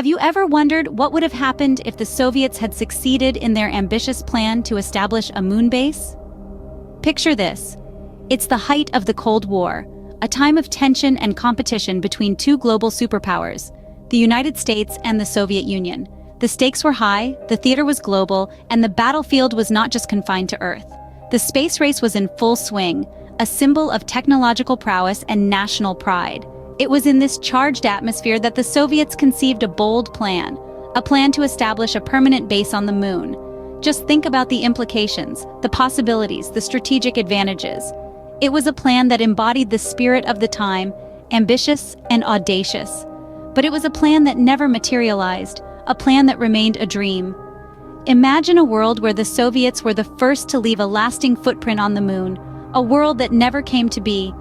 Have you ever wondered what would have happened if the Soviets had succeeded in their ambitious plan to establish a moon base? Picture this. It's the height of the Cold War, a time of tension and competition between two global superpowers, the United States and the Soviet Union. The stakes were high, the theater was global, and the battlefield was not just confined to Earth. The space race was in full swing, a symbol of technological prowess and national pride. It was in this charged atmosphere that the Soviets conceived a bold plan, a plan to establish a permanent base on the moon. Just think about the implications, the possibilities, the strategic advantages. It was a plan that embodied the spirit of the time, ambitious and audacious. But it was a plan that never materialized, a plan that remained a dream. Imagine a world where the Soviets were the first to leave a lasting footprint on the moon, a world that never came to be.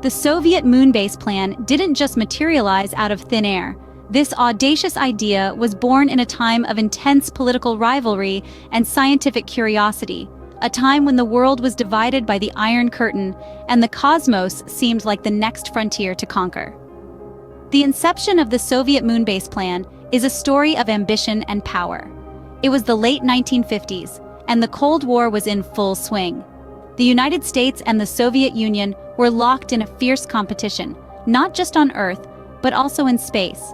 The Soviet moon base plan didn't just materialize out of thin air. This audacious idea was born in a time of intense political rivalry and scientific curiosity, a time when the world was divided by the Iron Curtain and the cosmos seemed like the next frontier to conquer. The inception of the Soviet moon base plan is a story of ambition and power. It was the late 1950s, and the Cold War was in full swing. The United States and the Soviet Union were locked in a fierce competition, not just on Earth, but also in space.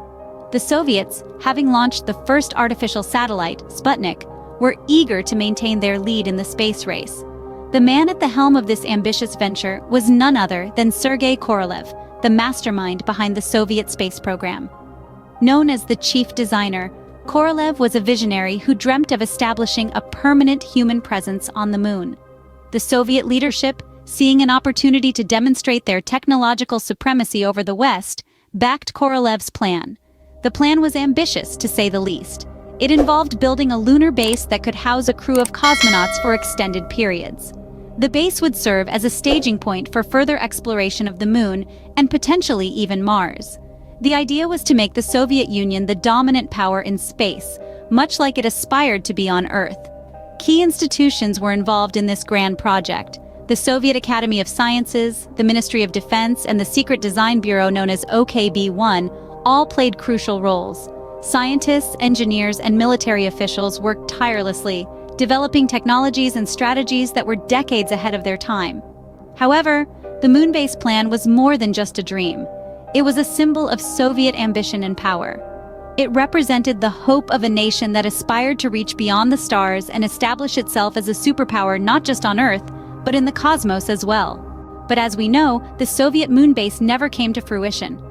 The Soviets, having launched the first artificial satellite, Sputnik, were eager to maintain their lead in the space race. The man at the helm of this ambitious venture was none other than Sergei Korolev, the mastermind behind the Soviet space program. Known as the chief designer, Korolev was a visionary who dreamt of establishing a permanent human presence on the moon. The Soviet leadership, seeing an opportunity to demonstrate their technological supremacy over the West, backed Korolev's plan. The plan was ambitious, to say the least. It involved building a lunar base that could house a crew of cosmonauts for extended periods. The base would serve as a staging point for further exploration of the moon and potentially even Mars. The idea was to make the Soviet Union the dominant power in space, much like it aspired to be on Earth. Key institutions were involved in this grand project. The Soviet Academy of Sciences, the Ministry of Defense, and the secret design bureau known as OKB-1 all played crucial roles. Scientists, engineers, and military officials worked tirelessly, developing technologies and strategies that were decades ahead of their time. However, the moon base plan was more than just a dream. It was a symbol of Soviet ambition and power. It represented the hope of a nation that aspired to reach beyond the stars and establish itself as a superpower not just on Earth, but in the cosmos as well. But as we know, the Soviet moon base never came to fruition.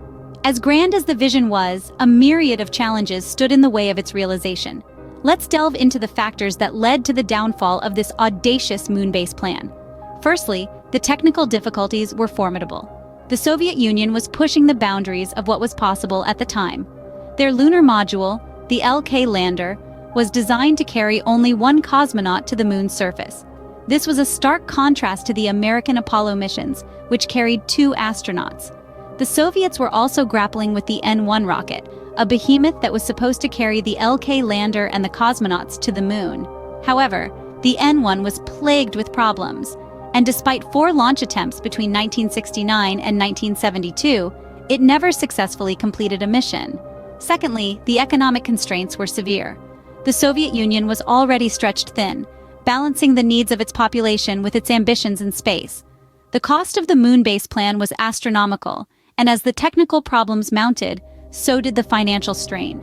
As grand as the vision was, a myriad of challenges stood in the way of its realization. Let's delve into the factors that led to the downfall of this audacious moon base plan. Firstly, the technical difficulties were formidable. The Soviet Union was pushing the boundaries of what was possible at the time. Their lunar module, the LK lander, was designed to carry only one cosmonaut to the moon's surface. This was a stark contrast to the American Apollo missions, which carried 2 astronauts. The Soviets were also grappling with the N-1 rocket, a behemoth that was supposed to carry the LK lander and the cosmonauts to the moon. However, the N-1 was plagued with problems, and despite 4 launch attempts between 1969 and 1972, it never successfully completed a mission. Secondly, the economic constraints were severe. The Soviet Union was already stretched thin, balancing the needs of its population with its ambitions in space. The cost of the moon base plan was astronomical, and as the technical problems mounted, so did the financial strain.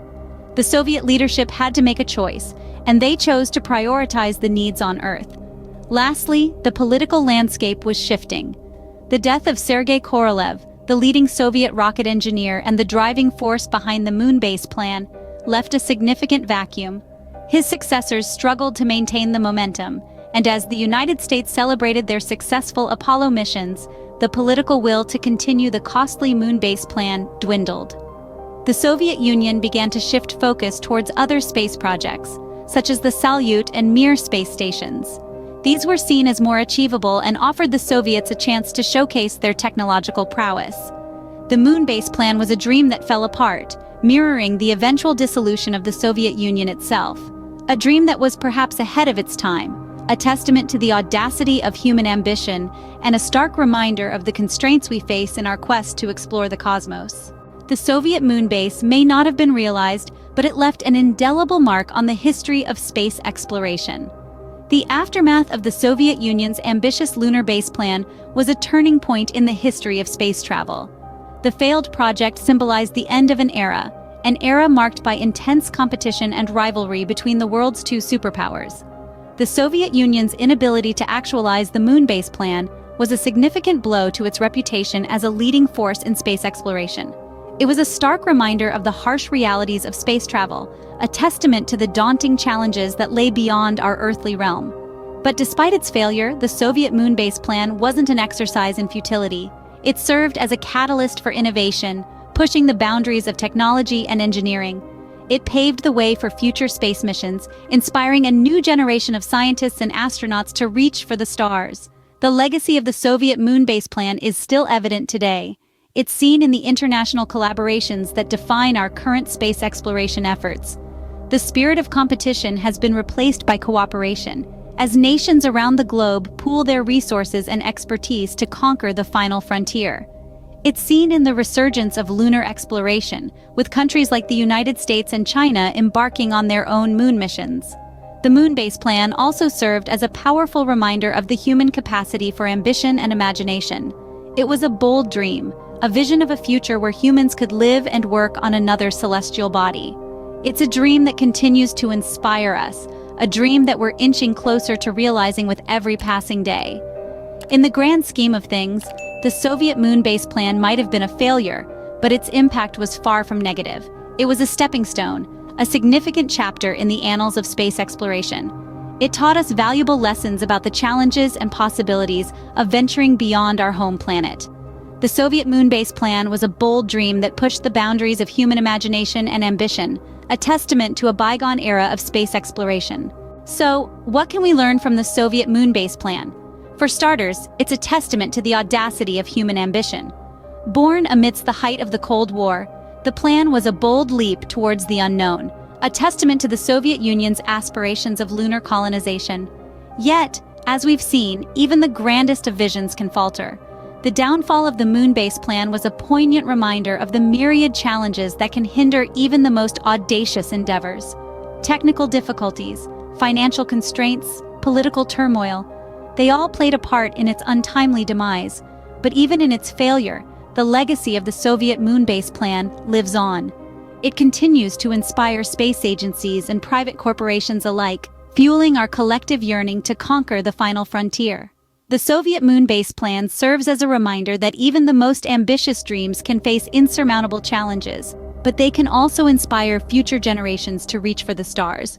The Soviet leadership had to make a choice, and they chose to prioritize the needs on Earth. Lastly, the political landscape was shifting. The death of Sergei Korolev, the leading Soviet rocket engineer and the driving force behind the moon base plan, left a significant vacuum. His successors struggled to maintain the momentum, and as the United States celebrated their successful Apollo missions, the political will to continue the costly moon base plan dwindled. The Soviet Union began to shift focus towards other space projects, such as the Salyut and Mir space stations. These were seen as more achievable and offered the Soviets a chance to showcase their technological prowess. The moon base plan was a dream that fell apart, mirroring the eventual dissolution of the Soviet Union itself. A dream that was perhaps ahead of its time, a testament to the audacity of human ambition and a stark reminder of the constraints we face in our quest to explore the cosmos. The Soviet moon base may not have been realized, but it left an indelible mark on the history of space exploration. The aftermath of the Soviet Union's ambitious lunar base plan was a turning point in the history of space travel. The failed project symbolized the end of an era marked by intense competition and rivalry between the world's two superpowers. The Soviet Union's inability to actualize the moon base plan was a significant blow to its reputation as a leading force in space exploration. It was a stark reminder of the harsh realities of space travel, a testament to the daunting challenges that lay beyond our earthly realm. But despite its failure, the Soviet moon base plan wasn't an exercise in futility. It served as a catalyst for innovation, pushing the boundaries of technology and engineering. It paved the way for future space missions, inspiring a new generation of scientists and astronauts to reach for the stars. The legacy of the Soviet moon base plan is still evident today. It's seen in the international collaborations that define our current space exploration efforts. The spirit of competition has been replaced by cooperation, as nations around the globe pool their resources and expertise to conquer the final frontier. It's seen in the resurgence of lunar exploration, with countries like the United States and China embarking on their own moon missions. The moon base plan also served as a powerful reminder of the human capacity for ambition and imagination. It was a bold dream, a vision of a future where humans could live and work on another celestial body. It's a dream that continues to inspire us, a dream that we're inching closer to realizing with every passing day. In the grand scheme of things, the Soviet moon base plan might have been a failure, but its impact was far from negative. It was a stepping stone, a significant chapter in the annals of space exploration. It taught us valuable lessons about the challenges and possibilities of venturing beyond our home planet. The Soviet moon base plan was a bold dream that pushed the boundaries of human imagination and ambition, a testament to a bygone era of space exploration. So, what can we learn from the Soviet moon base plan? For starters, it's a testament to the audacity of human ambition. Born amidst the height of the Cold War, the plan was a bold leap towards the unknown, a testament to the Soviet Union's aspirations of lunar colonization. Yet, as we've seen, even the grandest of visions can falter. The downfall of the moon base plan was a poignant reminder of the myriad challenges that can hinder even the most audacious endeavors. Technical difficulties, financial constraints, political turmoil, they all played a part in its untimely demise. But even in its failure, the legacy of the Soviet moon base plan lives on. It continues to inspire space agencies and private corporations alike, fueling our collective yearning to conquer the final frontier. The Soviet moon base plan serves as a reminder that even the most ambitious dreams can face insurmountable challenges, but they can also inspire future generations to reach for the stars.